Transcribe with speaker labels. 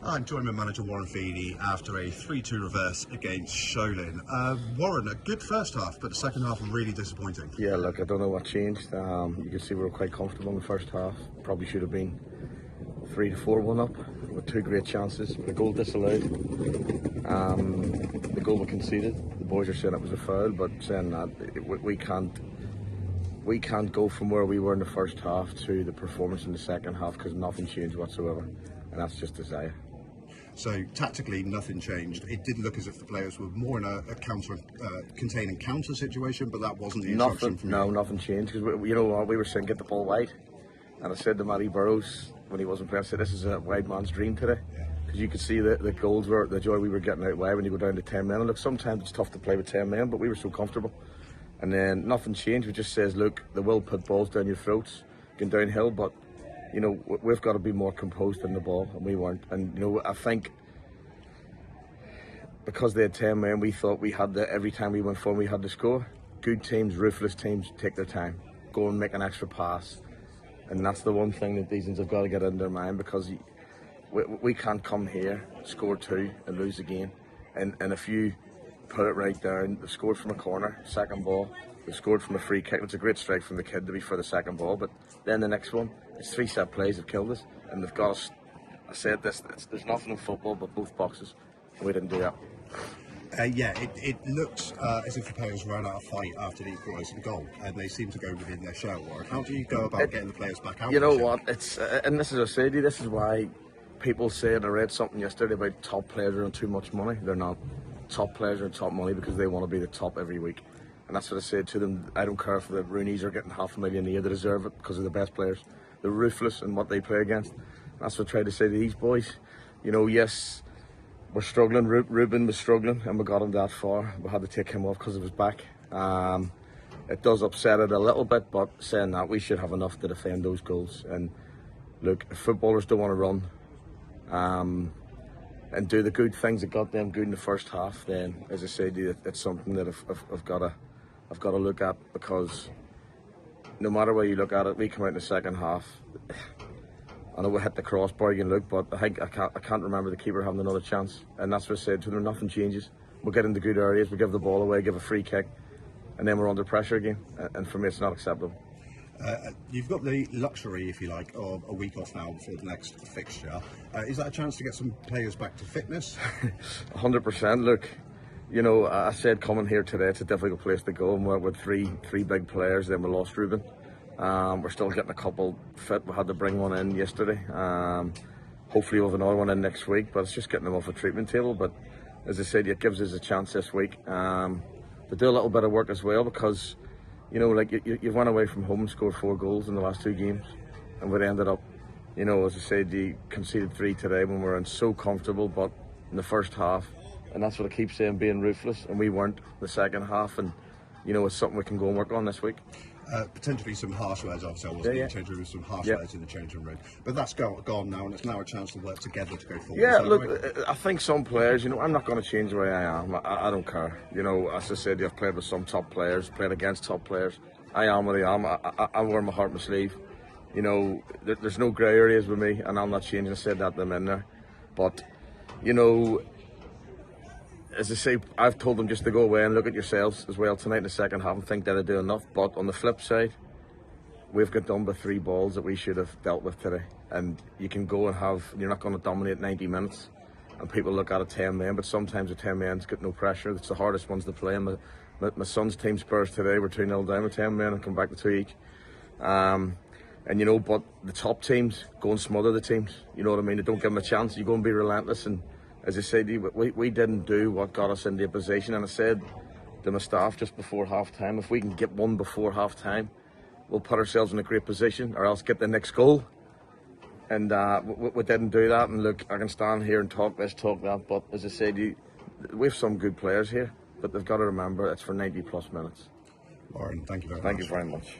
Speaker 1: I'm joined manager Warren Feeney after a 3-2 reverse against Sholing. Warren, a good first half, but the second half really disappointing.
Speaker 2: Yeah, look, I don't know what changed. You can see we were quite comfortable in the first half. Probably should have been 3-4-1 up with two great chances. The goal disallowed. The goal was conceded. The boys are saying it was a foul, but saying that we can't go from where we were in the first half to the performance in the second half because nothing changed whatsoever, and that's just desire.
Speaker 1: So tactically, nothing changed. It did look as if the players were more in a containing counter situation, but that wasn't the instruction from you.
Speaker 2: No, nothing changed because you know what we were saying, get the ball wide, and I said to Matty Burrows when he wasn't playing, I said this is a wide man's dream today, because you could see the goals were the joy we were getting out wide when you go down to 10 men. And look, sometimes it's tough to play with 10 men, but we were so comfortable, and then nothing changed. We just says, look, they will put balls down your throats, going downhill, but you know, we've got to be more composed in the ball, and we weren't. And you know, I think because they had 10 men, we thought we had every time we went forward, we had to score. Good teams, ruthless teams, take their time, go and make an extra pass, and that's the one thing that these things have got to get in their mind, because we can't come here, score two, and lose again. And if you put it right down, they've scored from a corner, second ball. They've scored from a free kick. It's a great strike from the kid to be for the second ball, but then the next one, it's 3 set plays have killed us, and they've got us. I said this, there's nothing in football but both boxes, and we didn't do that.
Speaker 1: It looked as if the players ran out of fight after the equalising goal, and they seemed to go within their shell. Or how do you go about getting the players back out?
Speaker 2: You know what? It's and this is I said to you, this is why people said, I read something yesterday about top players earning too much money. They're not. Top players are top money because they want to be the top every week. And that's what I said to them. I don't care if the Rooneys are getting $500,000 a year, they deserve it because of the best players. They're ruthless in what they play against. That's what I tried to say to these boys. You know, yes, we're struggling. Ruben was struggling, and we got him that far. We had to take him off because of his back. It does upset it a little bit, but saying that, we should have enough to defend those goals. And look, if footballers don't want to run and do the good things that got them good in the first half, then, as I said, it's something that I've got to look at, because no matter where you look at it, we come out in the second half. I know we hit the crossbar, you can look, but I can't remember the keeper having another chance, and that's what I said to them. Nothing changes. We get into good areas, we give the ball away, give a free kick, and then we're under pressure again. And for me, it's not acceptable.
Speaker 1: You've got the luxury, if you like, of a week off now before the next fixture. Is that a chance to get some players back to fitness?
Speaker 2: 100%. Look, you know, I said coming here today, it's a difficult place to go, and we're with three big players. Then we lost Ruben. We're still getting a couple fit. We had to bring one in yesterday. Hopefully we'll have another one in next week, but it's just getting them off a treatment table. But as I said, it gives us a chance this week to do a little bit of work as well, because you know, like you've went away from home and scored 4 goals in the last 2 games, and we ended up, you know, as I said, you conceded 3 today when we were in so comfortable, but in the first half, and that's what I keep saying, being ruthless, and we weren't the second half. And you know, it's something we can go and work on this week.
Speaker 1: Potentially some harsh words, obviously I wasn't in the changing room, some harsh words in the changing room, but that's gone now, and it's now a chance to work together to go forward.
Speaker 2: Yeah, look, right? I think some players, you know, I'm not going to change the way I am. I don't care. You know, as I said, I've played with some top players, played against top players. I am what I am. I wear my heart on my sleeve. You know, there's no grey areas with me, and I'm not changing. I said that to them in there. But, you know, as I say, I've told them just to go away and look at yourselves as well tonight in the second half and think that I do enough. But on the flip side, we've got done with 3 balls that we should have dealt with today. And you can go and you're not going to dominate 90 minutes. And people look at it 10 men, but sometimes the 10 men's got no pressure. It's the hardest ones to play. And my son's team, Spurs, today were 2-0 down with 10 men and come back to 2 each. And you know, but the top teams go and smother the teams. You know what I mean? They don't give them a chance. You go and be relentless. And as I said, we didn't do what got us into a position. And I said to my staff just before half time, if we can get one before half time, we'll put ourselves in a great position, or else get the next goal. And we didn't do that. And look, I can stand here and talk this, talk that, but as I said, we have some good players here, but they've got to remember it's for 90+ minutes.
Speaker 1: Warren, thank you very much.
Speaker 2: Thank you very much.